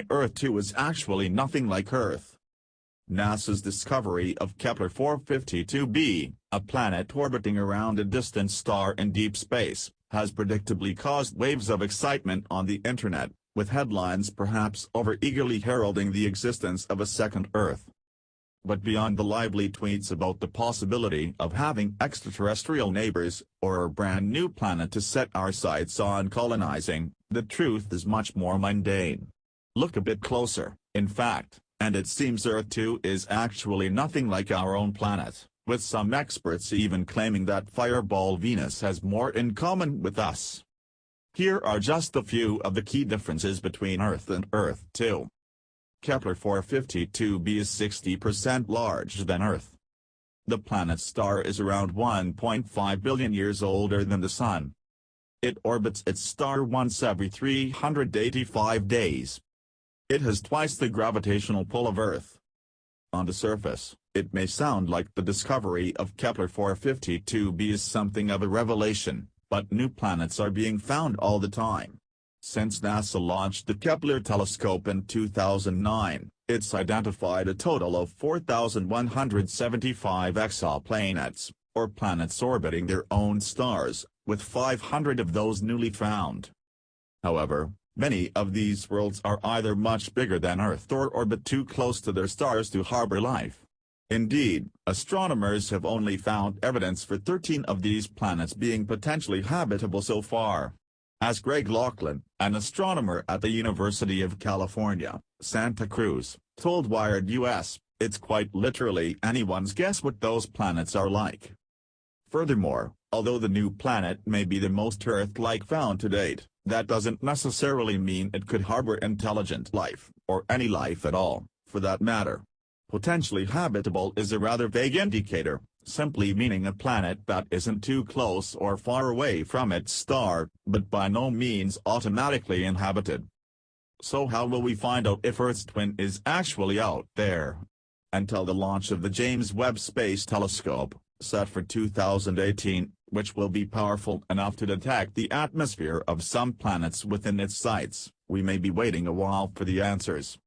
why Earth 2 is actually nothing like Earth. NASA's discovery of Kepler 452b, a planet orbiting around a distant star in deep space, has predictably caused waves of excitement on the internet, with headlines perhaps over-eagerly heralding the existence of a second Earth. But beyond the lively tweets about the possibility of having extraterrestrial neighbors, or a brand new planet to set our sights on colonizing, the truth is much more mundane. Look a bit closer, in fact, and it seems Earth 2 is actually nothing like our own planet, with some experts even claiming that Fireball Venus has more in common with us. Here are just a few of the key differences between Earth and Earth 2. Kepler 452b is 60% larger than Earth. The planet's star is around 1.5 billion years older than the Sun. It orbits its star once every 385 days. It has twice the gravitational pull of Earth. On the surface, it may sound like the discovery of Kepler 452b is something of a revelation, but new planets are being found all the time. Since NASA launched the Kepler telescope in 2009, it's identified a total of 4,175 exoplanets, or planets orbiting their own stars, with 500 of those newly found. However, many of these worlds are either much bigger than Earth or orbit too close to their stars to harbor life. Indeed, astronomers have only found evidence for 13 of these planets being potentially habitable so far. As Greg Laughlin, an astronomer at the University of California, Santa Cruz, told Wired US, it's quite literally anyone's guess what those planets are like. Furthermore, although the new planet may be the most Earth-like found to date, that doesn't necessarily mean it could harbor intelligent life, or any life at all, for that matter. Potentially habitable is a rather vague indicator, simply meaning a planet that isn't too close or far away from its star, but by no means automatically inhabited. So how will we find out if Earth's twin is actually out there? Until the launch of the James Webb Space Telescope, set for 2018, which will be powerful enough to detect the atmosphere of some planets within its sights, we may be waiting a while for the answers.